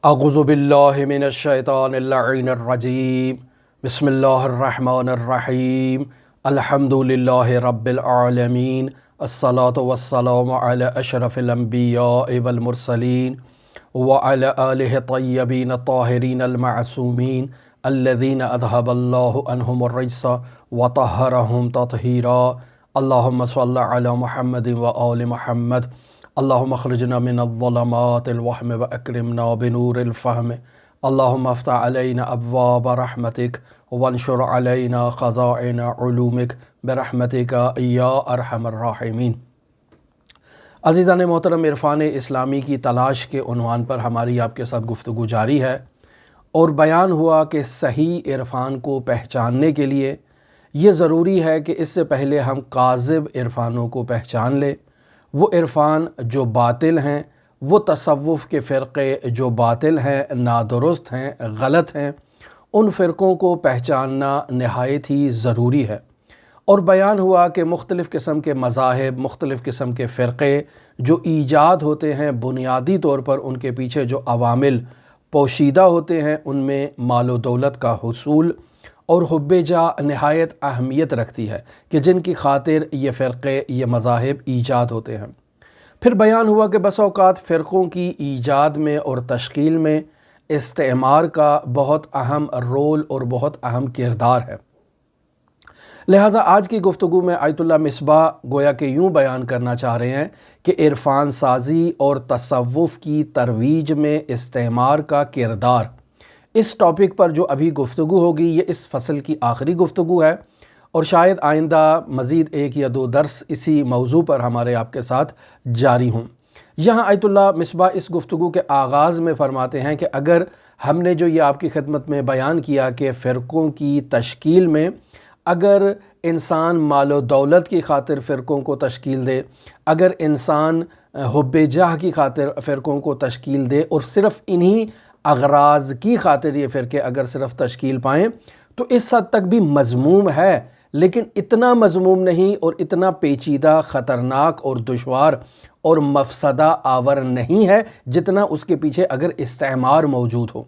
اعوذ باللہ من الشیطان اللعین الرجیم بسم اللہ الرحمن الرحیم الحمد للہ رب العالمین الصلاة والسلام علی اشرف الانبیاء والمرسلین وعلی آلہ طیبین الطاہرین المعصومین الذین اذہب اللہ عنہم الرجس وطہرہم تطہیرا اللہم صلی علی محمد وآل محمد اللہم اخرجنا من الظلمات الوہم واکرمنا بنور الفہم اللہم افتح علینا ابواب رحمتک وانشر علینا خزائن علومک برحمتک یا ارحم الراحمین۔ عزیزان محترم، عرفان اسلامی کی تلاش کے عنوان پر ہماری آپ کے ساتھ گفتگو جاری ہے، اور بیان ہوا کہ صحیح عرفان کو پہچاننے کے لیے یہ ضروری ہے کہ اس سے پہلے ہم کاذب عرفانوں کو پہچان لیں۔ وہ عرفان جو باطل ہیں، وہ تصوف کے فرقے جو باطل ہیں، نادرست ہیں، غلط ہیں، ان فرقوں کو پہچاننا نہایت ہی ضروری ہے۔ اور بیان ہوا کہ مختلف قسم کے مذاہب، مختلف قسم کے فرقے جو ایجاد ہوتے ہیں، بنیادی طور پر ان کے پیچھے جو عوامل پوشیدہ ہوتے ہیں، ان میں مال و دولت کا حصول اور حب جاہ نہایت اہمیت رکھتی ہے کہ جن کی خاطر یہ فرقے، یہ مذاہب ایجاد ہوتے ہیں۔ پھر بیان ہوا کہ بس اوقات فرقوں کی ایجاد میں اور تشکیل میں استعمار کا بہت اہم رول اور بہت اہم کردار ہے۔ لہٰذا آج کی گفتگو میں آیت اللہ مصباح گویا کہ یوں بیان کرنا چاہ رہے ہیں کہ عرفان سازی اور تصوف کی ترویج میں استعمار کا کردار، اس ٹاپک پر جو ابھی گفتگو ہوگی یہ اس فصل کی آخری گفتگو ہے، اور شاید آئندہ مزید ایک یا دو درس اسی موضوع پر ہمارے آپ کے ساتھ جاری ہوں۔ یہاں آیت اللہ مصباح اس گفتگو کے آغاز میں فرماتے ہیں کہ اگر ہم نے جو یہ آپ کی خدمت میں بیان کیا کہ فرقوں کی تشکیل میں اگر انسان مال و دولت کی خاطر فرقوں کو تشکیل دے، اگر انسان حب جاہ کی خاطر فرقوں کو تشکیل دے اور صرف انہی اغراض کی خاطر یہ فرقے اگر صرف تشکیل پائیں تو اس حد تک بھی مذموم ہے، لیکن اتنا مذموم نہیں اور اتنا پیچیدہ، خطرناک اور دشوار اور مفسدہ آور نہیں ہے جتنا اس کے پیچھے اگر استعمار موجود ہو۔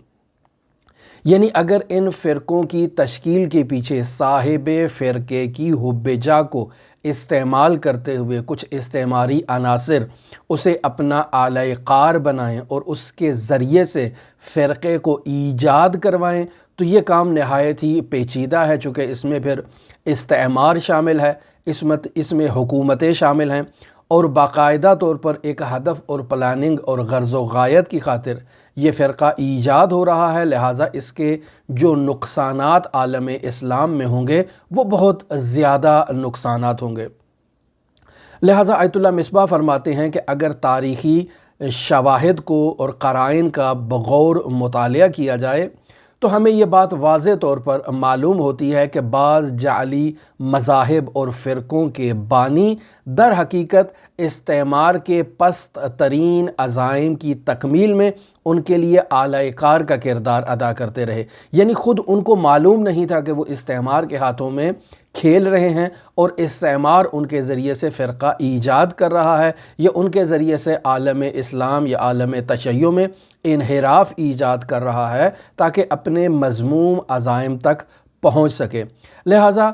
یعنی اگر ان فرقوں کی تشکیل کے پیچھے صاحب فرقے کی حب جاہ کو استعمال کرتے ہوئے کچھ استعماری عناصر اسے اپنا اعلی کار بنائیں اور اس کے ذریعے سے فرقے کو ایجاد کروائیں تو یہ کام نہایت ہی پیچیدہ ہے، چونکہ اس میں پھر استعمار شامل ہے، اس میں حکومتیں شامل ہیں، اور باقاعدہ طور پر ایک ہدف اور پلاننگ اور غرض و غایت کی خاطر یہ فرقہ ایجاد ہو رہا ہے۔ لہٰذا اس کے جو نقصانات عالم اسلام میں ہوں گے وہ بہت زیادہ نقصانات ہوں گے۔ لہٰذا آیت اللہ مصباح فرماتے ہیں کہ اگر تاریخی شواہد کو اور قرائن کا بغور مطالعہ کیا جائے تو ہمیں یہ بات واضح طور پر معلوم ہوتی ہے کہ بعض جعلی مذاہب اور فرقوں کے بانی در حقیقت استعمار کے پست ترین عزائم کی تکمیل میں ان کے لیے اعلی کار کا کردار ادا کرتے رہے۔ یعنی خود ان کو معلوم نہیں تھا کہ وہ استعمار کے ہاتھوں میں کھیل رہے ہیں، اور استعمار ان کے ذریعے سے فرقہ ایجاد کر رہا ہے، یا ان کے ذریعے سے عالم اسلام یا عالم تشیع میں انحراف ایجاد کر رہا ہے تاکہ اپنے مذموم عزائم تک پہنچ سکے۔ لہٰذا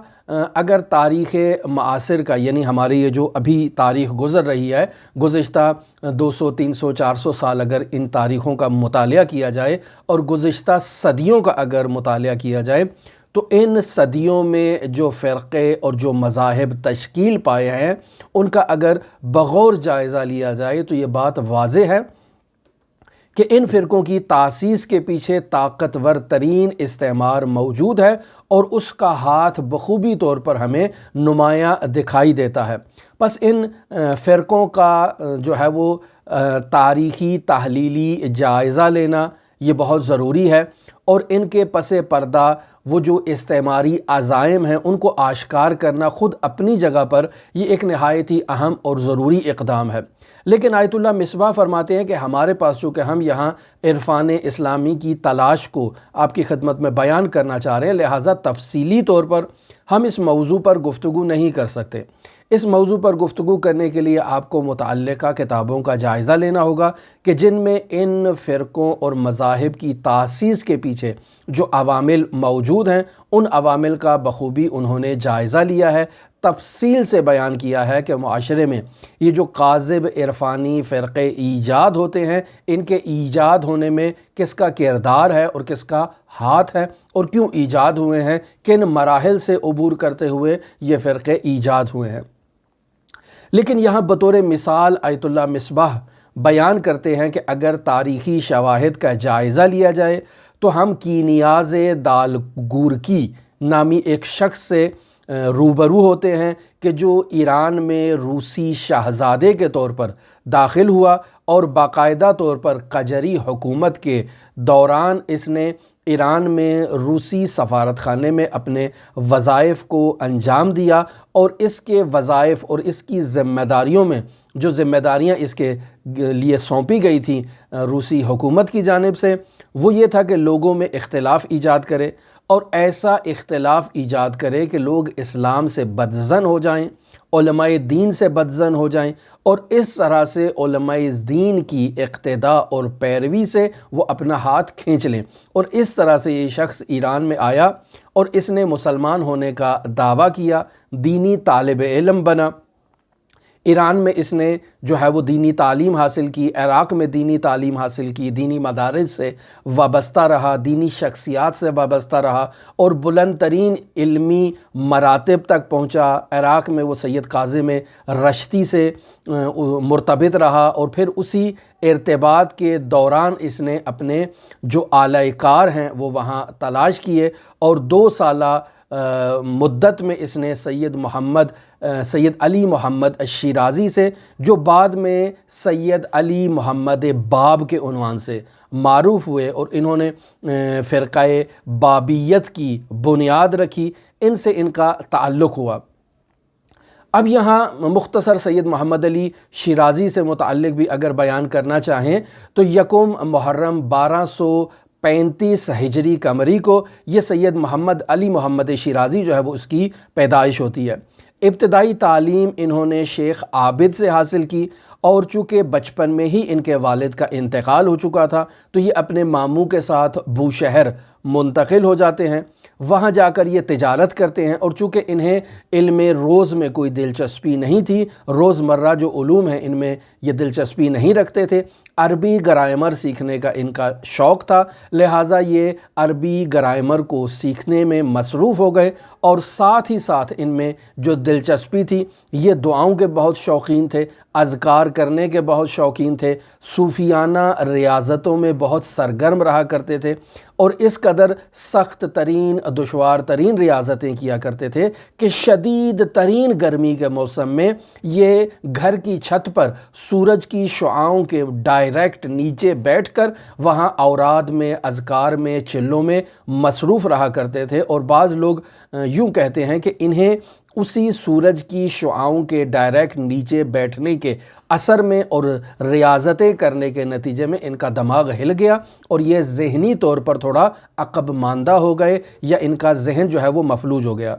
اگر تاریخ معاصر کا، یعنی ہماری یہ جو ابھی تاریخ گزر رہی ہے، گزشتہ 200 300 400 سال اگر ان تاریخوں کا مطالعہ کیا جائے اور گزشتہ صدیوں کا اگر مطالعہ کیا جائے تو ان صدیوں میں جو فرقے اور جو مذاہب تشکیل پائے ہیں ان کا اگر بغور جائزہ لیا جائے تو یہ بات واضح ہے کہ ان فرقوں کی تاسیس کے پیچھے طاقتور ترین استعمار موجود ہے، اور اس کا ہاتھ بخوبی طور پر ہمیں نمایاں دکھائی دیتا ہے۔ پس ان فرقوں کا جو ہے وہ تاریخی تحلیلی جائزہ لینا یہ بہت ضروری ہے، اور ان کے پس پردہ وہ جو استعماری عزائم ہیں ان کو آشکار کرنا خود اپنی جگہ پر یہ ایک نہایت ہی اہم اور ضروری اقدام ہے۔ لیکن آیت اللہ مصباح فرماتے ہیں کہ ہمارے پاس چونکہ ہم یہاں عرفان اسلامی کی تلاش کو آپ کی خدمت میں بیان کرنا چاہ رہے ہیں، لہٰذا تفصیلی طور پر ہم اس موضوع پر گفتگو نہیں کر سکتے۔ اس موضوع پر گفتگو کرنے کے لیے آپ کو متعلقہ کتابوں کا جائزہ لینا ہوگا کہ جن میں ان فرقوں اور مذاہب کی تاسیس کے پیچھے جو عوامل موجود ہیں ان عوامل کا بخوبی انہوں نے جائزہ لیا ہے، تفصیل سے بیان کیا ہے کہ معاشرے میں یہ جو کاذب عرفانی فرقے ایجاد ہوتے ہیں ان کے ایجاد ہونے میں کس کا کردار ہے اور کس کا ہاتھ ہے، اور کیوں ایجاد ہوئے ہیں، کن مراحل سے عبور کرتے ہوئے یہ فرقے ایجاد ہوئے ہیں۔ لیکن یہاں بطور مثال آیت اللہ مصباح بیان کرتے ہیں کہ اگر تاریخی شواہد کا جائزہ لیا جائے تو ہم کینیاز دالگورکی نامی ایک شخص سے روبرو ہوتے ہیں کہ جو ایران میں روسی شاہزادے کے طور پر داخل ہوا اور باقاعدہ طور پر قجری حکومت کے دوران اس نے ایران میں روسی سفارت خانے میں اپنے وظائف کو انجام دیا، اور اس کے وظائف اور اس کی ذمہ داریوں میں جو ذمہ داریاں اس کے لیے سونپی گئی تھیں روسی حکومت کی جانب سے، وہ یہ تھا کہ لوگوں میں اختلاف ایجاد کرے، اور ایسا اختلاف ایجاد کرے کہ لوگ اسلام سے بدظن ہو جائیں، علماء دین سے بدظن ہو جائیں، اور اس طرح سے علماء دین کی اقتداء اور پیروی سے وہ اپنا ہاتھ کھینچ لیں۔ اور اس طرح سے یہ شخص ایران میں آیا اور اس نے مسلمان ہونے کا دعویٰ کیا، دینی طالب علم بنا۔ ایران میں اس نے جو ہے وہ دینی تعلیم حاصل کی، عراق میں دینی تعلیم حاصل کی، دینی مدارس سے وابستہ رہا، دینی شخصیات سے وابستہ رہا اور بلند ترین علمی مراتب تک پہنچا۔ عراق میں وہ سید کاظم رشتی سے مرتبط رہا، اور پھر اسی ارتباط کے دوران اس نے اپنے جو اعلی کار ہیں وہ وہاں تلاش کیے، اور 2 سالہ مدت میں اس نے سید علی محمد الشیرازی سے، جو بعد میں سید علی محمد باب کے عنوان سے معروف ہوئے اور انہوں نے فرقہ بابیت کی بنیاد رکھی، ان سے ان کا تعلق ہوا۔ اب یہاں مختصر سید محمد علی شیرازی سے متعلق بھی اگر بیان کرنا چاہیں تو 1 محرم 1235 ہجری قمری کو یہ سید محمد علی محمد شیرازی جو ہے وہ اس کی پیدائش ہوتی ہے۔ ابتدائی تعلیم انہوں نے شیخ عابد سے حاصل کی، اور چونکہ بچپن میں ہی ان کے والد کا انتقال ہو چکا تھا تو یہ اپنے ماموں کے ساتھ بوشہر منتقل ہو جاتے ہیں۔ وہاں جا کر یہ تجارت کرتے ہیں، اور چونکہ انہیں علم روز میں کوئی دلچسپی نہیں تھی، روزمرہ جو علوم ہیں ان میں یہ دلچسپی نہیں رکھتے تھے، عربی گرامر سیکھنے کا ان کا شوق تھا، لہٰذا یہ عربی گرامر کو سیکھنے میں مصروف ہو گئے، اور ساتھ ہی ساتھ ان میں جو دلچسپی تھی یہ دعاؤں کے بہت شوقین تھے، اذکار کرنے کے بہت شوقین تھے، صوفیانہ ریاضتوں میں بہت سرگرم رہا کرتے تھے، اور اس قدر سخت ترین دشوار ترین ریاضتیں کیا کرتے تھے کہ شدید ترین گرمی کے موسم میں یہ گھر کی چھت پر سورج کی شعاؤں کے ڈائریکٹ نیچے بیٹھ کر وہاں اوراد میں، اذکار میں، چلوں میں مصروف رہا کرتے تھے۔ اور بعض لوگ یوں کہتے ہیں کہ انہیں اسی سورج کی شعاؤں کے ڈائریکٹ نیچے بیٹھنے کے اثر میں اور ریاضتیں کرنے کے نتیجے میں ان کا دماغ ہل گیا، اور یہ ذہنی طور پر تھوڑا عقب ماندہ ہو گئے، یا ان کا ذہن جو ہے وہ مفلوج ہو گیا۔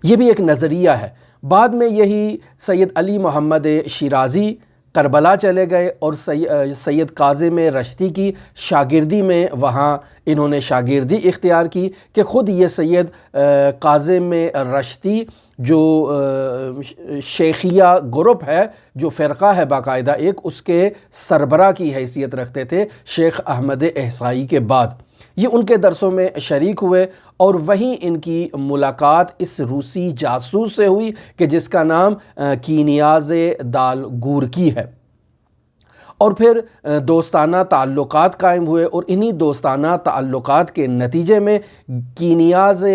یہ بھی ایک نظریہ ہے۔ بعد میں یہی سید علی محمد شیرازی کربلا چلے گئے، اور سید کاظم رشتی کی شاگردی میں وہاں انہوں نے شاگردی اختیار کی کہ خود یہ سید کاظم رشتی جو شیخیہ گروپ ہے، جو فرقہ ہے باقاعدہ ایک، اس کے سربراہ کی حیثیت رکھتے تھے شیخ احمد احصائی کے بعد۔ یہ ان کے درسوں میں شریک ہوئے، اور وہیں ان کی ملاقات اس روسی جاسوس سے ہوئی کہ جس کا نام کینیاز دالگورکی ہے، اور پھر دوستانہ تعلقات قائم ہوئے، اور انہی دوستانہ تعلقات کے نتیجے میں کینیاز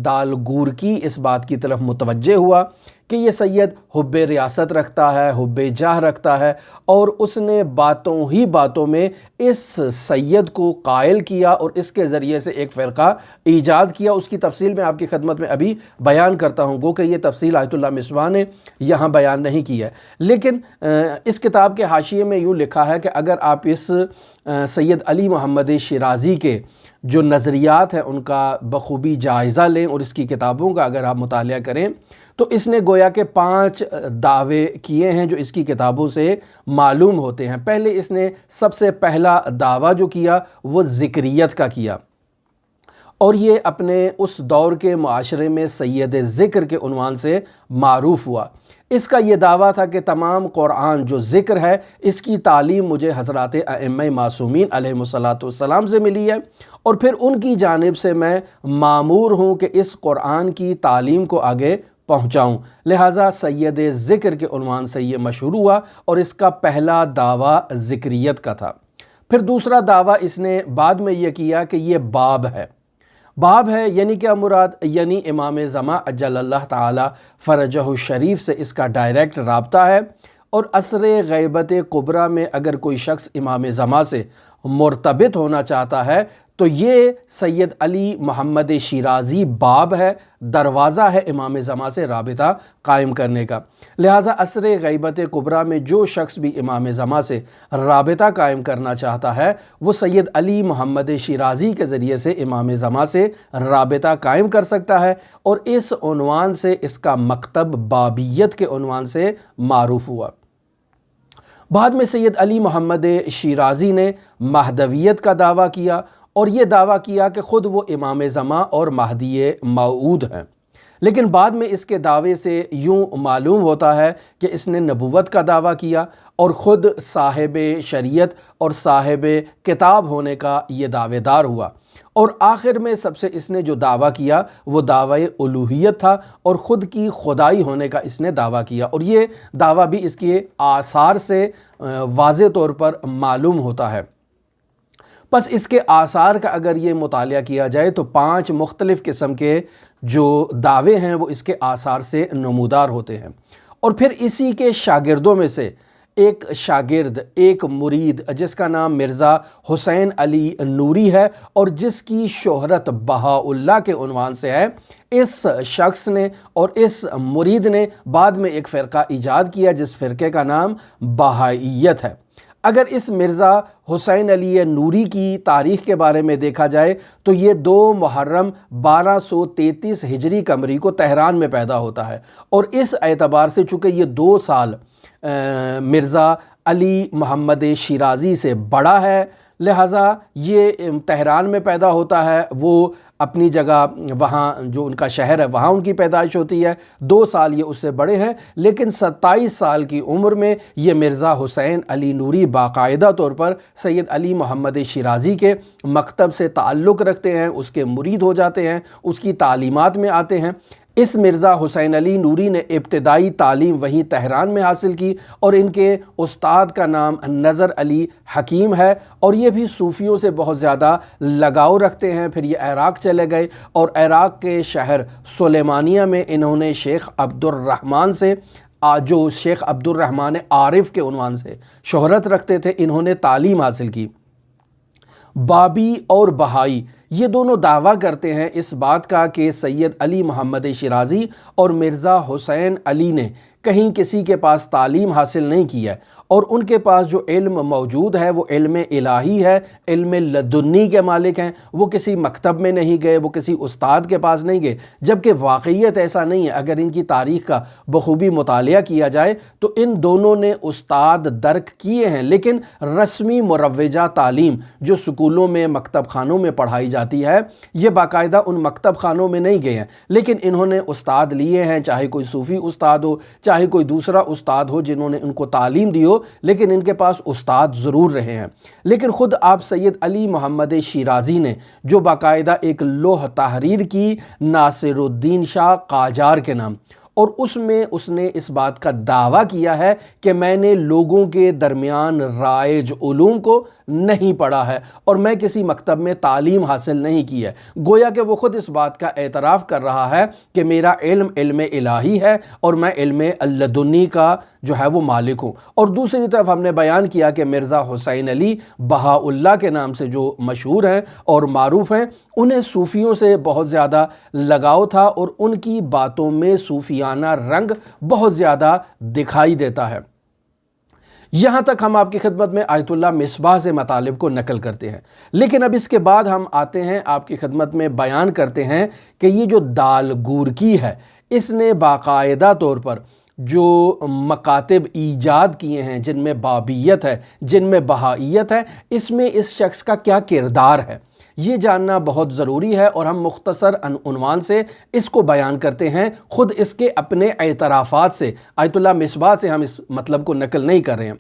دالگورکی اس بات کی طرف متوجہ ہوا کہ یہ سید حب ریاست رکھتا ہے، حب جاہ رکھتا ہے، اور اس نے باتوں ہی باتوں میں اس سید کو قائل کیا اور اس کے ذریعے سے ایک فرقہ ایجاد کیا۔ اس کی تفصیل میں آپ کی خدمت میں ابھی بیان کرتا ہوں، گو کہ یہ تفصیل آیت اللہ مصباح نے یہاں بیان نہیں کی ہے، لیکن اس کتاب کے حاشیے میں یوں لکھا ہے کہ اگر آپ اس سید علی محمد شیرازی کے جو نظریات ہیں ان کا بخوبی جائزہ لیں اور اس کی کتابوں کا اگر آپ مطالعہ کریں تو اس نے گویا کہ 5 دعوے کیے ہیں جو اس کی کتابوں سے معلوم ہوتے ہیں۔ پہلے اس نے سب سے پہلا دعویٰ جو کیا وہ ذکریت کا کیا، اور یہ اپنے اس دور کے معاشرے میں سید ذکر کے عنوان سے معروف ہوا۔ اس کا یہ دعویٰ تھا کہ تمام قرآن جو ذکر ہے اس کی تعلیم مجھے حضرات ائمہ معصومین علیہ السلام سے ملی ہے، اور پھر ان کی جانب سے میں مامور ہوں کہ اس قرآن کی تعلیم کو آگے پہنچاؤں، لہٰذا سید ذکر کے عنوان سے یہ مشہور ہوا، اور اس کا پہلا دعویٰ ذکریت کا تھا۔ پھر دوسرا دعویٰ اس نے بعد میں یہ کیا کہ یہ باب ہے۔ باب ہے یعنی کیا مراد؟ یعنی امام زمان اجل اللہ تعالی فرجہ الشریف سے اس کا ڈائریکٹ رابطہ ہے، اور عصر غیبت کبریٰ میں اگر کوئی شخص امام زمان سے مرتبط ہونا چاہتا ہے تو یہ سید علی محمد شیرازی باب ہے، دروازہ ہے امام زمان سے رابطہ قائم کرنے کا۔ لہٰذا عصر غیبت کبریٰ میں جو شخص بھی امام زمان سے رابطہ قائم کرنا چاہتا ہے وہ سید علی محمد شیرازی کے ذریعے سے امام زمان سے رابطہ قائم کر سکتا ہے، اور اس عنوان سے اس کا مکتب بابیت کے عنوان سے معروف ہوا۔ بعد میں سید علی محمد شیرازی نے مہدویت کا دعویٰ کیا، اور یہ دعویٰ کیا کہ خود وہ امام زمان اور مہدی موعود ہیں، لیکن بعد میں اس کے دعوے سے یوں معلوم ہوتا ہے کہ اس نے نبوت کا دعویٰ کیا، اور خود صاحب شریعت اور صاحب کتاب ہونے کا یہ دعوے دار ہوا، اور آخر میں سب سے اس نے جو دعویٰ کیا وہ دعوی الوہیت تھا، اور خود کی خدائی ہونے کا اس نے دعویٰ کیا، اور یہ دعویٰ بھی اس کے آثار سے واضح طور پر معلوم ہوتا ہے۔ پس اس کے آثار کا اگر یہ مطالعہ کیا جائے تو 5 مختلف قسم کے جو دعوے ہیں وہ اس کے آثار سے نمودار ہوتے ہیں۔ اور پھر اسی کے شاگردوں میں سے ایک شاگرد، ایک مرید جس کا نام مرزا حسین علی نوری ہے، اور جس کی شہرت بہاء اللہ کے عنوان سے ہے، اس شخص نے اور اس مرید نے بعد میں ایک فرقہ ایجاد کیا جس فرقے کا نام بہائیت ہے۔ اگر اس مرزا حسین علی نوری کی تاریخ کے بارے میں دیکھا جائے تو یہ 2 محرم 1233 ہجری قمری کو تہران میں پیدا ہوتا ہے، اور اس اعتبار سے چونکہ یہ 2 سال مرزا علی محمد شیرازی سے بڑا ہے، لہٰذا یہ تہران میں پیدا ہوتا ہے، وہ اپنی جگہ وہاں جو ان کا شہر ہے وہاں ان کی پیدائش ہوتی ہے، 2 سال یہ اس سے بڑے ہیں، لیکن 27 سال کی عمر میں یہ مرزا حسین علی نوری باقاعدہ طور پر سید علی محمد شیرازی کے مکتب سے تعلق رکھتے ہیں، اس کے مرید ہو جاتے ہیں، اس کی تعلیمات میں آتے ہیں۔ اس مرزا حسین علی نوری نے ابتدائی تعلیم وہیں تہران میں حاصل کی، اور ان کے استاد کا نام نظر علی حکیم ہے، اور یہ بھی صوفیوں سے بہت زیادہ لگاؤ رکھتے ہیں۔ پھر یہ عراق چلے گئے، اور عراق کے شہر سلیمانیہ میں انہوں نے شیخ عبد الرحمن سے، جو شیخ عبد الرحمن عارف کے عنوان سے شہرت رکھتے تھے، انہوں نے تعلیم حاصل کی۔ بابی اور بہائی یہ دونوں دعویٰ کرتے ہیں اس بات کا کہ سید علی محمد شیرازی اور مرزا حسین علی نے کہیں کسی کے پاس تعلیم حاصل نہیں کی ہے، اور ان کے پاس جو علم موجود ہے وہ علم الہی ہے، علم لدنی کے مالک ہیں، وہ کسی مکتب میں نہیں گئے، وہ کسی استاد کے پاس نہیں گئے، جبکہ واقعیت ایسا نہیں ہے۔ اگر ان کی تاریخ کا بخوبی مطالعہ کیا جائے تو ان دونوں نے استاد درک کیے ہیں، لیکن رسمی مروجہ تعلیم جو سکولوں میں مکتب خانوں میں پڑھائی جاتی ہے یہ باقاعدہ ان مکتب خانوں میں نہیں گئے ہیں، لیکن انہوں نے استاد لیے ہیں، چاہے کوئی صوفی استاد ہو، چاہے کوئی دوسرا استاد ہو جنہوں نے ان کو تعلیم دی ہو، لیکن ان کے پاس استاد ضرور رہے ہیں۔ لیکن خود آپ سید علی محمد شیرازی نے جو باقاعدہ ایک لوح تحریر کی ناصر الدین شاہ قاجار کے نام، اور اس میں اس نے اس بات کا دعویٰ کیا ہے کہ میں نے لوگوں کے درمیان رائج علوم کو نہیں پڑھا ہے، اور میں کسی مکتب میں تعلیم حاصل نہیں کی ہے، گویا کہ وہ خود اس بات کا اعتراف کر رہا ہے کہ میرا علم علم الہی ہے، اور میں علم لدنی کا جو ہے وہ مالک ہوں۔ اور دوسری طرف ہم نے بیان کیا کہ مرزا حسین علی بہاء اللہ کے نام سے جو مشہور ہیں اور معروف ہیں، انہیں صوفیوں سے بہت زیادہ لگاؤ تھا، اور ان کی باتوں میں صوفیانہ رنگ بہت زیادہ دکھائی دیتا ہے۔ یہاں تک ہم آپ کی خدمت میں آیت اللہ مصباح سے مطالب کو نقل کرتے ہیں، لیکن اب اس کے بعد ہم آتے ہیں آپ کی خدمت میں بیان کرتے ہیں کہ یہ جو دال گورکی ہے اس نے باقاعدہ طور پر جو مکاتب ایجاد کیے ہیں جن میں بابیت ہے، جن میں بہائیت ہے، اس میں اس شخص کا کیا کردار ہے، یہ جاننا بہت ضروری ہے، اور ہم مختصر عنوان سے اس کو بیان کرتے ہیں، خود اس کے اپنے اعترافات سے، آیت اللہ مصباح سے ہم اس مطلب کو نقل نہیں کر رہے ہیں،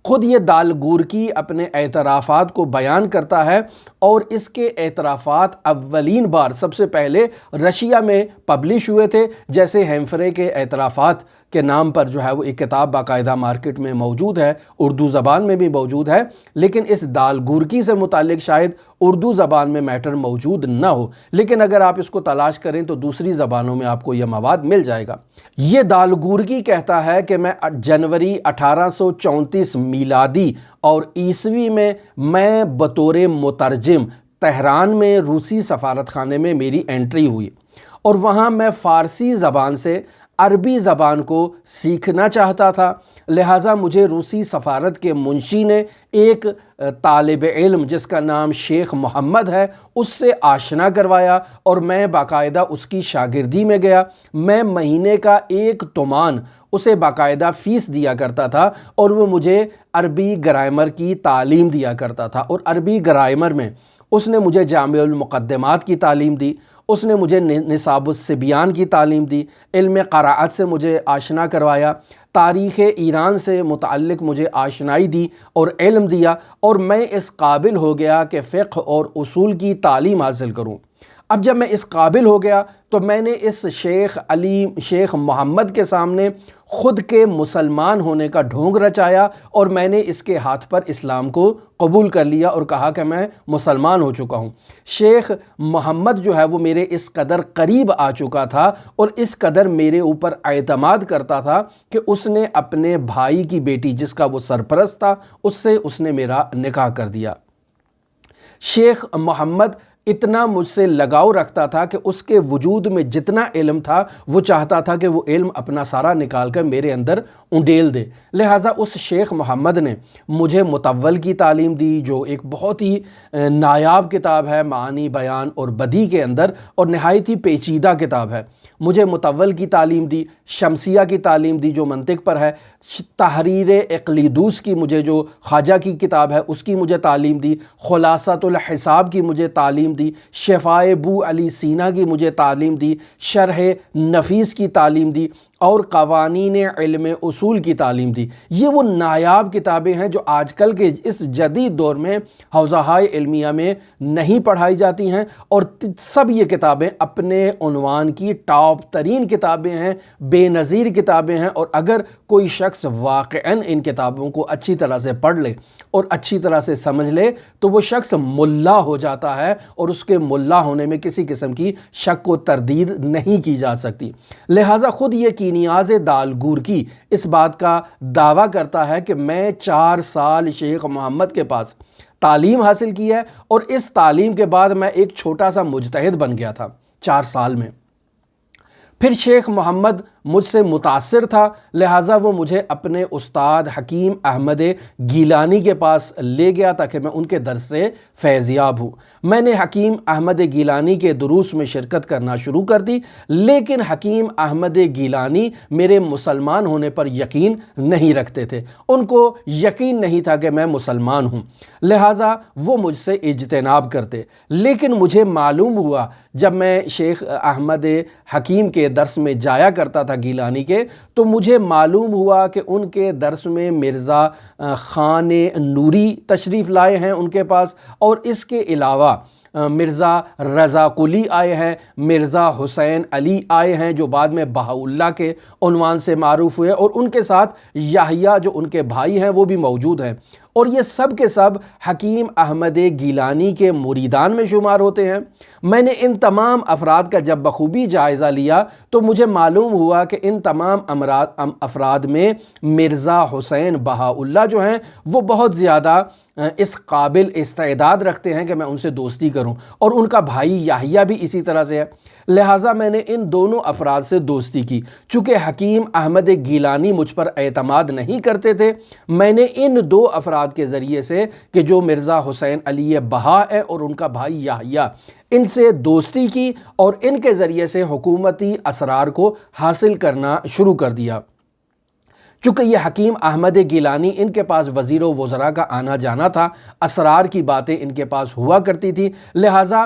خود یہ دالگورکی اپنے اعترافات کو بیان کرتا ہے، اور اس کے اعترافات اولین بار سب سے پہلے رشیا میں پبلش ہوئے تھے، جیسے ہیمفرے کے اعترافات کے نام پر جو ہے وہ ایک کتاب باقاعدہ مارکیٹ میں موجود ہے، اردو زبان میں بھی موجود ہے، لیکن اس دالگورکی سے متعلق شاید اردو زبان میں میٹر موجود نہ ہو، لیکن اگر آپ اس کو تلاش کریں تو دوسری زبانوں میں آپ کو یہ مواد مل جائے گا۔ یہ دالگورکی کہتا ہے کہ میں جنوری 1834 میلادی اور عیسوی میں بطور مترجم تہران میں روسی سفارت خانے میں میری انٹری ہوئی، اور وہاں میں فارسی زبان سے عربی زبان کو سیکھنا چاہتا تھا، لہٰذا مجھے روسی سفارت کے منشی نے ایک طالب علم جس کا نام شیخ محمد ہے اس سے آشنا کروایا، اور میں باقاعدہ اس کی شاگردی میں گیا۔ میں مہینے کا 1 تومان اسے باقاعدہ فیس دیا کرتا تھا، اور وہ مجھے عربی گرامر کی تعلیم دیا کرتا تھا، اور عربی گرامر میں اس نے مجھے جامع المقدمات کی تعلیم دی، اس نے مجھے نصاب الصبیان کی تعلیم دی، علم قراءت سے مجھے آشنا کروایا، تاریخ ایران سے متعلق مجھے آشنائی دی اور علم دیا، اور میں اس قابل ہو گیا کہ فقہ اور اصول کی تعلیم حاصل کروں۔ اب جب میں اس قابل ہو گیا تو میں نے اس شیخ محمد کے سامنے خود کے مسلمان ہونے کا ڈھونگ رچایا، اور میں نے اس کے ہاتھ پر اسلام کو قبول کر لیا اور کہا کہ میں مسلمان ہو چکا ہوں۔ شیخ محمد جو ہے وہ میرے اس قدر قریب آ چکا تھا اور اس قدر میرے اوپر اعتماد کرتا تھا کہ اس نے اپنے بھائی کی بیٹی جس کا وہ سرپرست تھا اس نے میرا نکاح کر دیا۔ شیخ محمد اتنا مجھ سے لگاؤ رکھتا تھا کہ اس کے وجود میں جتنا علم تھا وہ چاہتا تھا کہ وہ علم اپنا سارا نکال کر میرے اندر انڈیل دے، لہٰذا اس شیخ محمد نے مجھے متول کی تعلیم دی، جو ایک بہت ہی نایاب کتاب ہے معانی بیان اور بدیع کے اندر، اور نہایت ہی پیچیدہ کتاب ہے۔ مجھے متول کی تعلیم دی، شمسیہ کی تعلیم دی جو منطق پر ہے، تحریر اقلیدوس کی مجھے جو خواجہ کی کتاب ہے اس کی مجھے تعلیم دی، خلاصۃ الحساب کی مجھے تعلیم دی، شفائے بو علی سینا کی مجھے تعلیم دی، شرح نفیس کی تعلیم دی، اور قوانین علم اصول کی تعلیم دی۔ یہ وہ نایاب کتابیں ہیں جو آج کل کے اس جدید دور میں حوزہائے علمیہ میں نہیں پڑھائی جاتی ہیں، اور سب یہ کتابیں اپنے عنوان کی ٹاپ ترین کتابیں ہیں، بے نظیر کتابیں ہیں، اور اگر کوئی شخص واقعاً ان کتابوں کو اچھی طرح سے پڑھ لے اور اچھی طرح سے سمجھ لے تو وہ شخص ملا ہو جاتا ہے، اور اس کے ملا ہونے میں کسی قسم کی شک و تردید نہیں کی جا سکتی۔ لہٰذا خود یہ کینیاز دالگورکی اس بات کا دعویٰ کرتا ہے کہ میں 4 سال شیخ محمد کے پاس تعلیم حاصل کی ہے، اور اس تعلیم کے بعد میں ایک چھوٹا سا مجتہد بن گیا تھا 4 سال میں۔ پھر شیخ محمد مجھ سے متاثر تھا، لہٰذا وہ مجھے اپنے استاد حکیم احمد گیلانی کے پاس لے گیا تاکہ میں ان کے درس سے فیض یاب ہوں۔ میں نے حکیم احمد گیلانی کے دروس میں شرکت کرنا شروع کر دی، لیکن حکیم احمد گیلانی میرے مسلمان ہونے پر یقین نہیں رکھتے تھے، ان کو یقین نہیں تھا کہ میں مسلمان ہوں، لہٰذا وہ مجھ سے اجتناب کرتے۔ لیکن مجھے معلوم ہوا جب میں شیخ احمد حکیم کے درس میں جایا کرتا تھا گیلانی کے، تو مجھے معلوم ہوا کہ ان کے درس میں مرزا خان نوری تشریف لائے ہیں ان کے پاس، اور اس کے علاوہ مرزا رضا قلی آئے ہیں، مرزا حسین علی آئے ہیں جو بعد میں بہاءاللہ کے عنوان سے معروف ہوئے، اور ان کے ساتھ یحییٰ جو ان کے بھائی ہیں وہ بھی موجود ہیں، اور یہ سب کے سب حکیم احمد گیلانی کے مریدان میں شمار ہوتے ہیں۔ میں نے ان تمام افراد کا جب بخوبی جائزہ لیا تو مجھے معلوم ہوا کہ ان تمام افراد میں مرزا حسین بہاءاللہ جو ہیں وہ بہت زیادہ اس قابل استعداد رکھتے ہیں کہ میں ان سے دوستی کروں، اور ان کا بھائی یحییٰ بھی اسی طرح سے ہے، لہٰذا میں نے ان دونوں افراد سے دوستی کی۔ چونکہ حکیم احمد گیلانی مجھ پر اعتماد نہیں کرتے تھے، میں نے ان 2 افراد کے ذریعے سے کہ جو مرزا حسین علی بہا ہے اور ان کا بھائی یحییٰ، ان سے دوستی کی اور ان کے ذریعے سے حکومتی اسرار کو حاصل کرنا شروع کر دیا۔ چونکہ یہ حکیم احمد گیلانی، ان کے پاس وزیر و وزراء کا آنا جانا تھا، اسرار کی باتیں ان کے پاس ہوا کرتی تھی، لہٰذا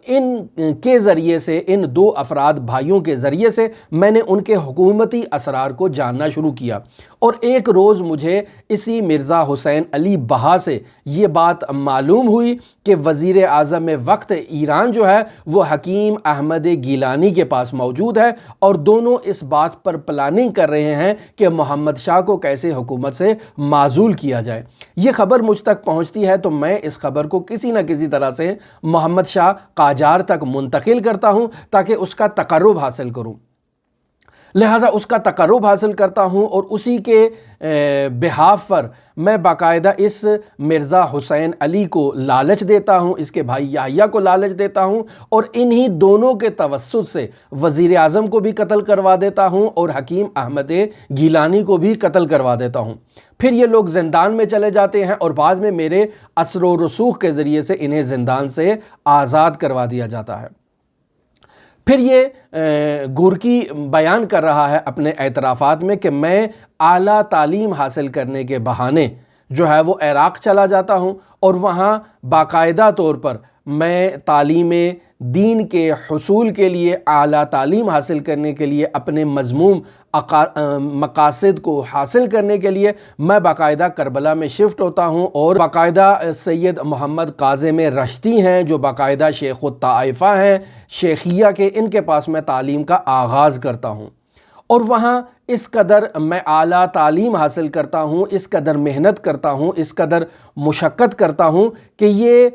ان کے ذریعے سے، ان دو افراد بھائیوں کے ذریعے سے میں نے ان کے حکومتی اسرار کو جاننا شروع کیا۔ اور ایک روز مجھے اسی مرزا حسین علی بہا سے یہ بات معلوم ہوئی کہ وزیر اعظم وقت ایران جو ہے وہ حکیم احمد گیلانی کے پاس موجود ہے، اور دونوں اس بات پر پلاننگ کر رہے ہیں کہ محمد شاہ کو کیسے حکومت سے معزول کیا جائے۔ یہ خبر مجھ تک پہنچتی ہے تو میں اس خبر کو کسی نہ کسی طرح سے محمد شاہ قاجار تک منتقل کرتا ہوں تاکہ اس کا تقرب حاصل کروں۔ لہٰذا اس کا تقرب حاصل کرتا ہوں اور اسی کے بہاف پر میں باقاعدہ اس مرزا حسین علی کو لالچ دیتا ہوں، اس کے بھائی یحییٰ کو لالچ دیتا ہوں، اور انہی دونوں کے توسط سے وزیر اعظم کو بھی قتل کروا دیتا ہوں اور حکیم احمد گیلانی کو بھی قتل کروا دیتا ہوں۔ پھر یہ لوگ زندان میں چلے جاتے ہیں اور بعد میں میرے اثر و رسوخ کے ذریعے سے انہیں زندان سے آزاد کروا دیا جاتا ہے۔ پھر یہ گورکی بیان کر رہا ہے اپنے اعترافات میں کہ میں اعلیٰ تعلیم حاصل کرنے کے بہانے جو ہے وہ عراق چلا جاتا ہوں، اور وہاں باقاعدہ طور پر میں تعلیم دین کے حصول کے لیے، اعلیٰ تعلیم حاصل کرنے کے لیے، اپنے مذموم مقاصد کو حاصل کرنے کے لیے میں باقاعدہ کربلا میں شفٹ ہوتا ہوں، اور باقاعدہ سید محمد کاظم رشتی ہیں جو باقاعدہ شیخ الطائفہ ہیں، شیخیہ کے، ان کے پاس میں تعلیم کا آغاز کرتا ہوں، اور وہاں اس قدر میں اعلیٰ تعلیم حاصل کرتا ہوں، اس قدر محنت کرتا ہوں، اس قدر مشقت کرتا ہوں کہ یہ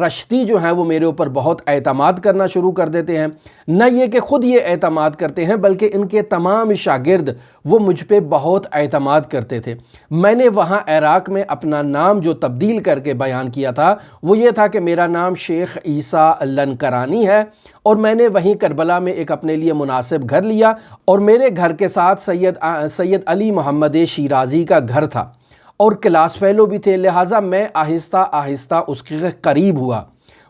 رشتی جو ہیں وہ میرے اوپر بہت اعتماد کرنا شروع کر دیتے ہیں۔ نہ یہ کہ خود یہ اعتماد کرتے ہیں بلکہ ان کے تمام شاگرد وہ مجھ پہ بہت اعتماد کرتے تھے۔ میں نے وہاں عراق میں اپنا نام جو تبدیل کر کے بیان کیا تھا وہ یہ تھا کہ میرا نام شیخ عیسیٰ لنکرانی ہے، اور میں نے وہیں کربلا میں ایک اپنے لیے مناسب گھر لیا، اور میرے گھر کے ساتھ سید علی محمد شیرازی کا گھر تھا اور کلاس فیلو بھی تھے، لہٰذا میں آہستہ آہستہ اس کے قریب ہوا۔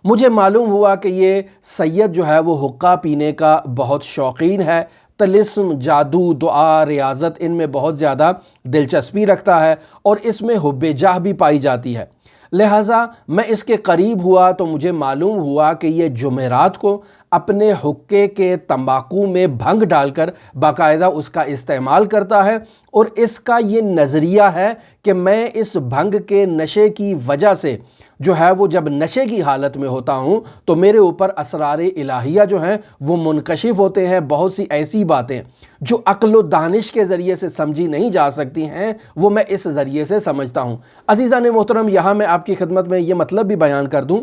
مجھے معلوم ہوا کہ یہ سید جو ہے وہ حقہ پینے کا بہت شوقین ہے، طلسم، جادو، دعا، ریاضت ان میں بہت زیادہ دلچسپی رکھتا ہے، اور اس میں حب جاہ بھی پائی جاتی ہے۔ لہٰذا میں اس کے قریب ہوا تو مجھے معلوم ہوا کہ یہ جمعرات کو اپنے حقے کے تمباکو میں بھنگ ڈال کر باقاعدہ اس کا استعمال کرتا ہے، اور اس کا یہ نظریہ ہے کہ میں اس بھنگ کے نشے کی وجہ سے جو ہے وہ جب نشے کی حالت میں ہوتا ہوں تو میرے اوپر اسرار الہیہ جو ہیں وہ منکشف ہوتے ہیں، بہت سی ایسی باتیں جو عقل و دانش کے ذریعے سے سمجھی نہیں جا سکتی ہیں وہ میں اس ذریعے سے سمجھتا ہوں۔ عزیزان محترم، یہاں میں آپ کی خدمت میں یہ مطلب بھی بیان کر دوں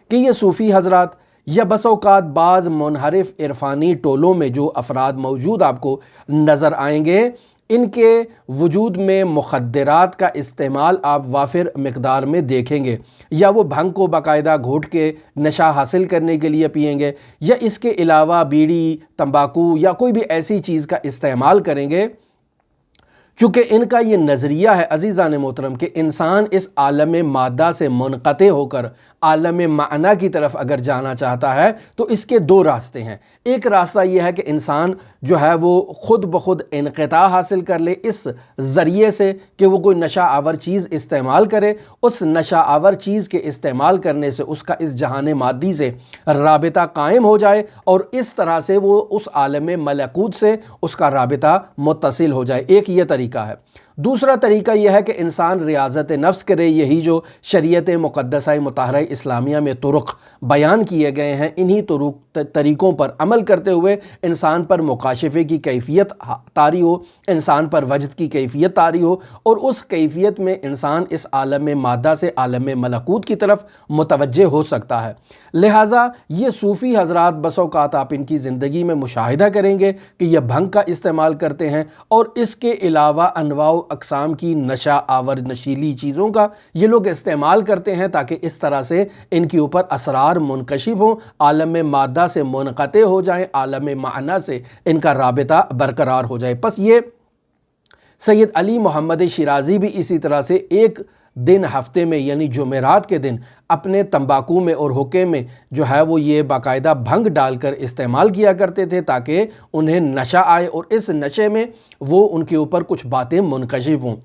کہ یہ صوفی حضرات یا بس اوقات بعض منحرف عرفانی ٹولوں میں جو افراد موجود آپ کو نظر آئیں گے، ان کے وجود میں مخدرات کا استعمال آپ وافر مقدار میں دیکھیں گے، یا وہ بھنگ کو باقاعدہ گھونٹ کے نشہ حاصل کرنے کے لیے پئیں گے، یا اس کے علاوہ بیڑی، تمباکو یا کوئی بھی ایسی چیز کا استعمال کریں گے۔ چونکہ ان کا یہ نظریہ ہے عزیزان محترم کہ انسان اس عالم مادہ سے منقطع ہو کر عالم معنی کی طرف اگر جانا چاہتا ہے تو اس کے دو راستے ہیں۔ ایک راستہ یہ ہے کہ انسان جو ہے وہ خود بخود انقطاع حاصل کر لے اس ذریعے سے کہ وہ کوئی نشہ آور چیز استعمال کرے، اس نشہ آور چیز کے استعمال کرنے سے اس کا اس جہان مادی سے رابطہ قائم ہو جائے، اور اس طرح سے وہ اس عالم ملکوت سے اس کا رابطہ متصل ہو جائے۔ ایک یہ طریقہ ہے۔ دوسرا طریقہ یہ ہے کہ انسان ریاضت نفس کرے، یہی جو شریعت مقدسہ مطہرہ اسلامیہ میں طرق بیان کیے گئے ہیں، انہی طریقوں پر عمل کرتے ہوئے انسان پر مکاشفے کی کیفیت طاری ہو، انسان پر وجد کی کیفیت طاری ہو، اور اس کیفیت میں انسان اس عالم مادہ سے عالم ملکوت کی طرف متوجہ ہو سکتا ہے۔ لہٰذا یہ صوفی حضرات بس اوقات آپ ان کی زندگی میں مشاہدہ کریں گے کہ یہ بھنگ کا استعمال کرتے ہیں، اور اس کے علاوہ انواع و اقسام کی نشہ آور نشیلی چیزوں کا یہ لوگ استعمال کرتے ہیں تاکہ اس طرح سے ان کے اوپر اسرار منکشف ہوں، عالم مادہ سے منقطع ہو جائیں، عالم معنی سے ان کا رابطہ برقرار ہو جائے۔ پس یہ سید علی محمد شیرازی بھی اسی طرح سے ایک دن ہفتے میں یعنی جمعرات کے دن اپنے تمباکو میں اور حقے میں جو ہے وہ یہ باقاعدہ بھنگ ڈال کر استعمال کیا کرتے تھے تاکہ انہیں نشہ آئے اور اس نشے میں وہ ان کے اوپر کچھ باتیں منکشف ہوں۔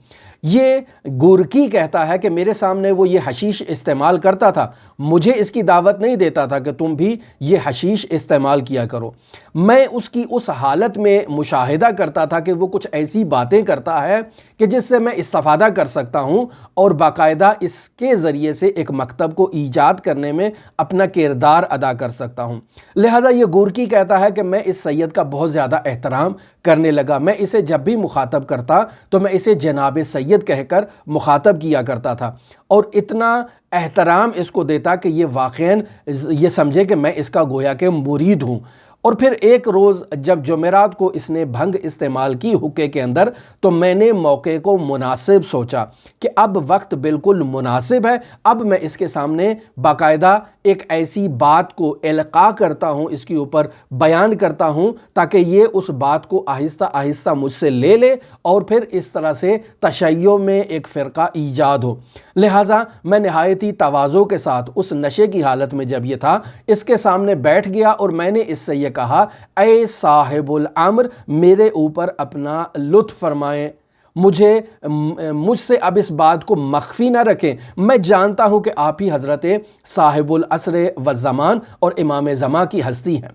یہ گورکی کہتا ہے کہ میرے سامنے وہ یہ حشیش استعمال کرتا تھا، مجھے اس کی دعوت نہیں دیتا تھا کہ تم بھی یہ حشیش استعمال کیا کرو۔ میں اس کی اس حالت میں مشاہدہ کرتا تھا کہ وہ کچھ ایسی باتیں کرتا ہے کہ جس سے میں استفادہ کر سکتا ہوں اور باقاعدہ اس کے ذریعے سے ایک مکتب کو ایجاد کرنے میں اپنا کردار ادا کر سکتا ہوں۔ لہٰذا یہ گورکی کہتا ہے کہ میں اس سید کا بہت زیادہ احترام کرنے لگا، میں اسے جب بھی مخاطب کرتا تو میں اسے جناب سید کہہ کر مخاطب کیا کرتا تھا اور اتنا احترام اس کو دیتا کہ یہ واقعاً یہ سمجھے کہ میں اس کا گویا کہ مرید ہوں۔ اور پھر ایک روز جب جمعرات کو اس نے بھنگ استعمال کی حقے کے اندر تو میں نے موقع کو مناسب سوچا کہ اب وقت بالکل مناسب ہے، اب میں اس کے سامنے باقاعدہ ایک ایسی بات کو القاء کرتا ہوں، اس کے اوپر بیان کرتا ہوں تاکہ یہ اس بات کو آہستہ آہستہ مجھ سے لے لے اور پھر اس طرح سے تشیع میں ایک فرقہ ایجاد ہو۔ لہٰذا میں نہایت ہی تواضع کے ساتھ اس نشے کی حالت میں جب یہ تھا اس کے سامنے بیٹھ گیا اور میں نے اس سے یہ کہا، اے صاحب الامر میرے اوپر اپنا لطف فرمائیں، مجھ سے اب اس بات کو مخفی نہ رکھیں، میں جانتا ہوں کہ آپ ہی حضرت صاحب العصر والزمان اور امام زمان کی ہستی ہیں۔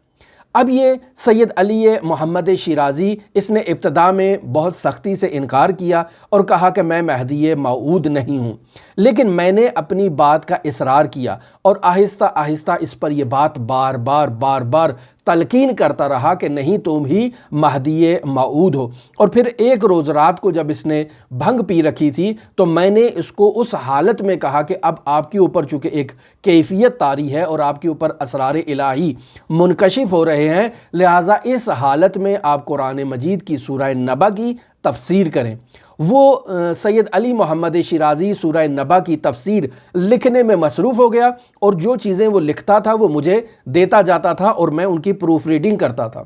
اب یہ سید علی محمد شیرازی اس نے ابتدا میں بہت سختی سے انکار کیا اور کہا کہ میں مہدی موعود نہیں ہوں، لیکن میں نے اپنی بات کا اصرار کیا اور آہستہ آہستہ اس پر یہ بات بار بار تلقین کرتا رہا کہ نہیں تم ہی مہدی موعود ہو۔ اور پھر ایک روز رات کو جب اس نے بھنگ پی رکھی تھی تو میں نے اس کو اس حالت میں کہا کہ اب آپ کے اوپر چونکہ ایک کیفیت طاری ہے اور آپ کے اوپر اسرار الہی منکشف ہو رہے ہیں، لہٰذا اس حالت میں آپ قرآن مجید کی سورہ نبا کی تفسیر کریں۔ وہ سید علی محمد شیرازی سورہ نبا کی تفسیر لکھنے میں مصروف ہو گیا اور جو چیزیں وہ لکھتا تھا وہ مجھے دیتا جاتا تھا اور میں ان کی پروف ریڈنگ کرتا تھا۔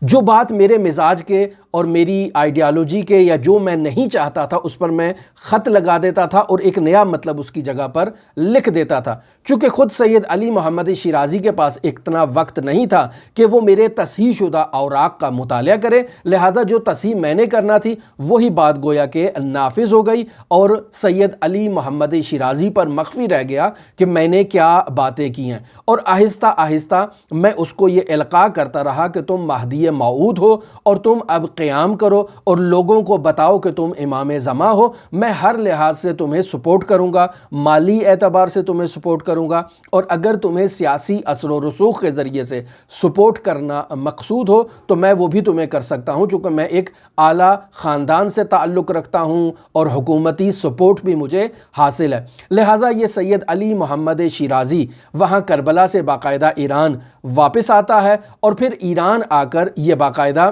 جو بات میرے مزاج کے اور میری آئیڈیالوجی کے یا جو میں نہیں چاہتا تھا اس پر میں خط لگا دیتا تھا اور ایک نیا مطلب اس کی جگہ پر لکھ دیتا تھا۔ چونکہ خود سید علی محمد شیرازی کے پاس اتنا وقت نہیں تھا کہ وہ میرے تصحیح شدہ اوراق کا مطالعہ کرے، لہذا جو تصحیح میں نے کرنا تھی وہی بات گویا کہ نافذ ہو گئی اور سید علی محمد شیرازی پر مخفی رہ گیا کہ میں نے کیا باتیں کی ہیں۔ اور آہستہ آہستہ میں اس کو یہ القاء کرتا رہا کہ تم مہدی موعود ہو اور تم اب قیام کرو اور لوگوں کو بتاؤ کہ تم امام زمان ہو، میں ہر لحاظ سے تمہیں سپورٹ کروں گا، مالی اعتبار سے تمہیں سپورٹ کروں گا، اور اگر تمہیں سیاسی اثر و رسوخ کے ذریعے سے سپورٹ کرنا مقصود ہو تو میں وہ بھی تمہیں کر سکتا ہوں، چونکہ میں ایک اعلیٰ خاندان سے تعلق رکھتا ہوں اور حکومتی سپورٹ بھی مجھے حاصل ہے۔ لہٰذا یہ سید علی محمد شیرازی وہاں کربلا سے باقاعدہ ایران واپس آتا ہے اور پھر ایران آ کر یہ باقاعدہ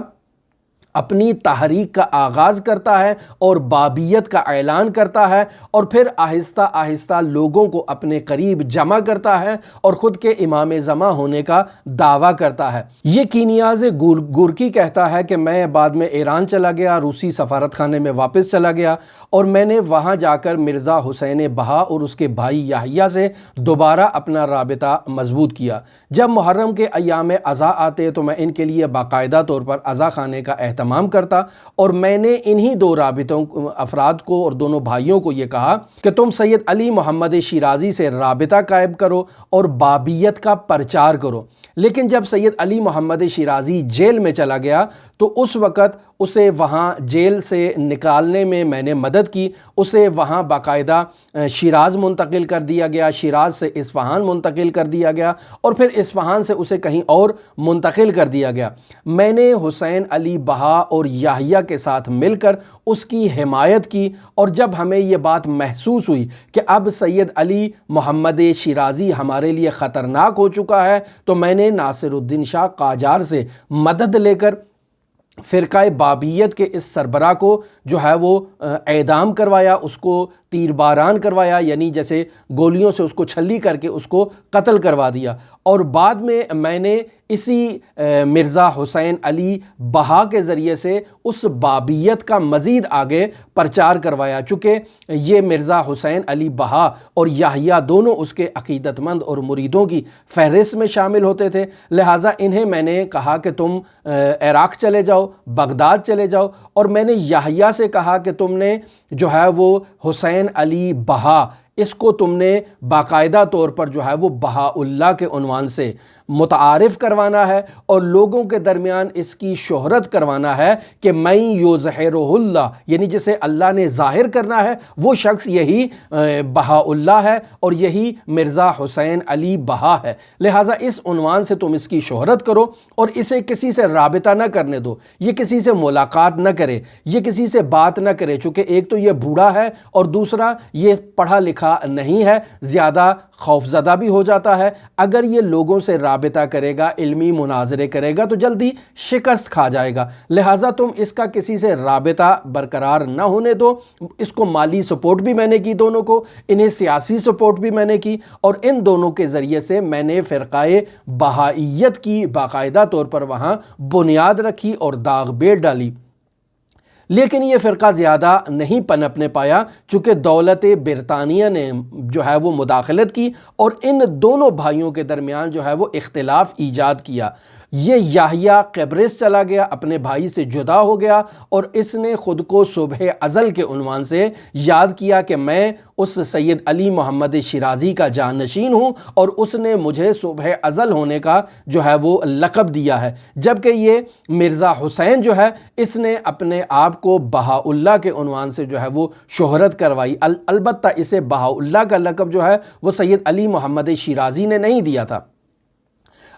اپنی تحریک کا آغاز کرتا ہے اور بابیت کا اعلان کرتا ہے اور پھر آہستہ آہستہ لوگوں کو اپنے قریب جمع کرتا ہے اور خود کے امام زمان ہونے کا دعویٰ کرتا ہے۔ یہ کینیاز گورکی کہتا ہے کہ میں بعد میں ایران چلا گیا، روسی سفارت خانے میں واپس چلا گیا اور میں نے وہاں جا کر مرزا حسین بہا اور اس کے بھائی یحییٰ سے دوبارہ اپنا رابطہ مضبوط کیا۔ جب محرم کے ایام عزا آتے تو میں ان کے لیے باقاعدہ طور پر عزا خانے کا اہتمام کرتا اور میں نے انہی دو رابطوں افراد کو اور دونوں بھائیوں کو یہ کہا کہ تم سید علی محمد شیرازی سے رابطہ قائم کرو اور بابیت کا پرچار کرو۔ لیکن جب سید علی محمد شیرازی جیل میں چلا گیا تو اس وقت اسے وہاں جیل سے نکالنے میں میں نے مدد کی، اسے وہاں باقاعدہ شیراز منتقل کر دیا گیا، شیراز سے اصفہان منتقل کر دیا گیا اور پھر اصفہان سے اسے کہیں اور منتقل کر دیا گیا۔ میں نے حسین علی بہا اور یحییٰ کے ساتھ مل کر اس کی حمایت کی اور جب ہمیں یہ بات محسوس ہوئی کہ اب سید علی محمد شیرازی ہمارے لیے خطرناک ہو چکا ہے تو میں نے ناصر الدین شاہ قاجار سے مدد لے کر فرقہ بابیت کے اس سربراہ کو جو ہے وہ اعدام کروایا، اس کو تیر باران کروایا، یعنی جیسے گولیوں سے اس کو چھلی کر کے اس کو قتل کروا دیا، اور بعد میں نے اسی مرزا حسین علی بہا کے ذریعے سے اس بابیت کا مزید آگے پرچار کروایا، چونکہ یہ مرزا حسین علی بہا اور یحییٰ دونوں اس کے عقیدت مند اور مریدوں کی فہرست میں شامل ہوتے تھے، لہٰذا انہیں میں نے کہا کہ تم عراق چلے جاؤ، بغداد چلے جاؤ، اور میں نے یحییٰ سے کہا کہ تم نے جو ہے وہ حسین علی بہا اس کو تم نے باقاعدہ طور پر جو ہے وہ بہا اللہ کے عنوان سے متعارف کروانا ہے اور لوگوں کے درمیان اس کی شہرت کروانا ہے کہ میں یظہرہ اللہ، یعنی جسے اللہ نے ظاہر کرنا ہے وہ شخص یہی بہا اللہ ہے اور یہی مرزا حسین علی بہا ہے، لہٰذا اس عنوان سے تم اس کی شہرت کرو اور اسے کسی سے رابطہ نہ کرنے دو، یہ کسی سے ملاقات نہ کرے، یہ کسی سے بات نہ کرے، چونکہ ایک تو یہ بوڑھا ہے اور دوسرا یہ پڑھا لکھا نہیں ہے، زیادہ خوفزدہ بھی ہو جاتا ہے، اگر یہ لوگوں سے رابطہ کرے گا، علمی مناظرے کرے گا تو جلدی شکست کھا جائے گا، لہٰذا تم اس کا کسی سے رابطہ برقرار نہ ہونے دو۔ اس کو مالی سپورٹ بھی میں نے کی، دونوں کو، انہیں سیاسی سپورٹ بھی میں نے کی، اور ان دونوں کے ذریعے سے میں نے فرقہ بہائیت کی باقاعدہ طور پر وہاں بنیاد رکھی اور داغ بیل ڈالی۔ لیکن یہ فرقہ زیادہ نہیں پنپنے پایا، چونکہ دولت برطانیہ نے جو ہے وہ مداخلت کی اور ان دونوں بھائیوں کے درمیان جو ہے وہ اختلاف ایجاد کیا۔ یہ یحییٰ قبرص چلا گیا، اپنے بھائی سے جدا ہو گیا، اور اس نے خود کو صبح ازل کے عنوان سے یاد کیا کہ میں اس سید علی محمد شیرازی کا جانشین ہوں، اور اس نے مجھے صبح ازل ہونے کا جو ہے وہ لقب دیا ہے، جبکہ یہ مرزا حسین جو ہے اس نے اپنے آپ کو بہا اللہ کے عنوان سے جو ہے وہ شہرت کروائی، البتہ اسے بہا اللہ کا لقب جو ہے وہ سید علی محمد شیرازی نے نہیں دیا تھا۔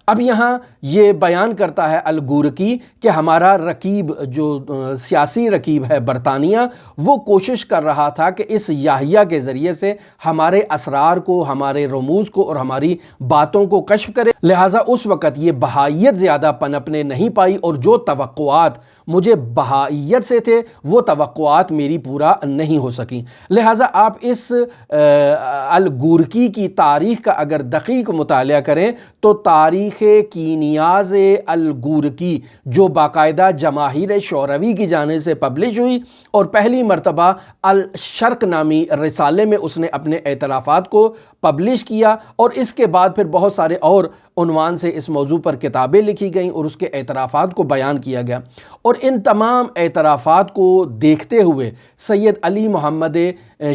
اب یہاں یہ بیان کرتا ہے الگورکی کہ ہمارا رقیب جو سیاسی رقیب ہے برطانیہ، وہ کوشش کر رہا تھا کہ اس یحییٰ کے ذریعے سے ہمارے اسرار کو، ہمارے رموز کو اور ہماری باتوں کو کشف کرے، لہٰذا اس وقت یہ بہائیت زیادہ پنپنے نہیں پائی، اور جو توقعات مجھے بہائیت سے تھے وہ توقعات میری پورا نہیں ہو سکیں، لہٰذا آپ اس الگورکی کی تاریخ کا اگر دقیق مطالعہ کریں تو تاریخ کینیاز الگورکی جو باقاعدہ جماہیر شوروی کی جانب سے پبلش ہوئی، اور پہلی مرتبہ الشرق نامی رسالے میں اس نے اپنے اعترافات کو پبلش کیا، اور اس کے بعد پھر بہت سارے اور عنوان سے اس موضوع پر کتابیں لکھی گئیں اور اس کے اعترافات کو بیان کیا گیا، اور ان تمام اعترافات کو دیکھتے ہوئے سید علی محمد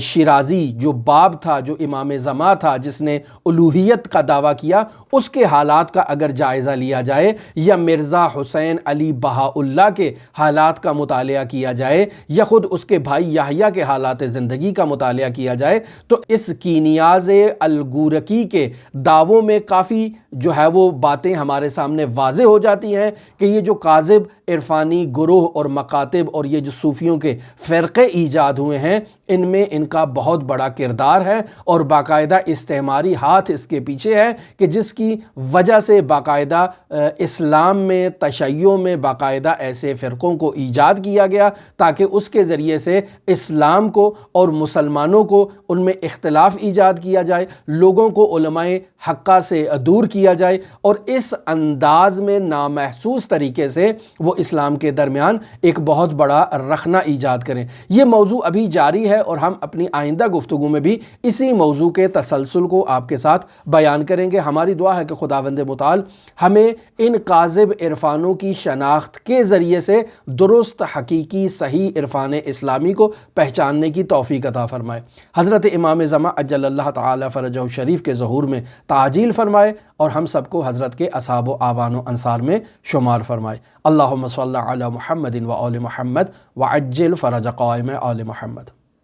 شیرازی جو باب تھا، جو امام زمان تھا، جس نے الوہیت کا دعویٰ کیا، اس کے حالات کا اگر جائزہ لیا جائے یا مرزا حسین علی بہا اللہ کے حالات کا مطالعہ کیا جائے یا خود اس کے بھائی یحییٰ کے حالات زندگی کا مطالعہ کیا جائے تو اس کینیاز الگورکی کے دعووں میں کافی جو ہے وہ باتیں ہمارے سامنے واضح ہو جاتی ہیں کہ یہ جو کاذب عرفانی گروہ اور مکاتب اور یہ جو صوفیوں کے فرقے ایجاد ہوئے ہیں، ان میں ان کا بہت بڑا کردار ہے، اور باقاعدہ استعماری ہاتھ اس کے پیچھے ہے کہ جس کی وجہ سے باقاعدہ اسلام میں، تشیع میں باقاعدہ ایسے فرقوں کو ایجاد کیا گیا تاکہ اس کے ذریعے سے اسلام کو اور مسلمانوں کو ان میں اختلاف ایجاد کیا جائے، لوگوں کو علماء حقہ سے دور کیا جائے، اور اس انداز میں نامحسوس طریقے سے وہ اسلام کے درمیان ایک بہت بڑا رخنہ ایجاد کریں۔ یہ موضوع ابھی جاری ہے اور ہم اپنی آئندہ گفتگو میں بھی اسی موضوع کے تسلسل کو آپ کے ساتھ بیان کریں گے۔ ہماری دعا ہے کہ خداوند متعال ہمیں ان کاذب عرفانوں کی شناخت کے ذریعے سے درست، حقیقی، صحیح عرفان اسلامی کو پہچاننے کی توفیق عطا فرمائے۔ حضرت امام زمان عجل اللہ تعالی فرجہ شریف کے ظہور میں تعجیل فرمائے، اور ہم سب کو حضرت کے اصحاب و اعوان و انصار میں شمار فرمائے۔ اللہم صلی علی محمد و آل محمد وعجل فرج قائم آل محمد۔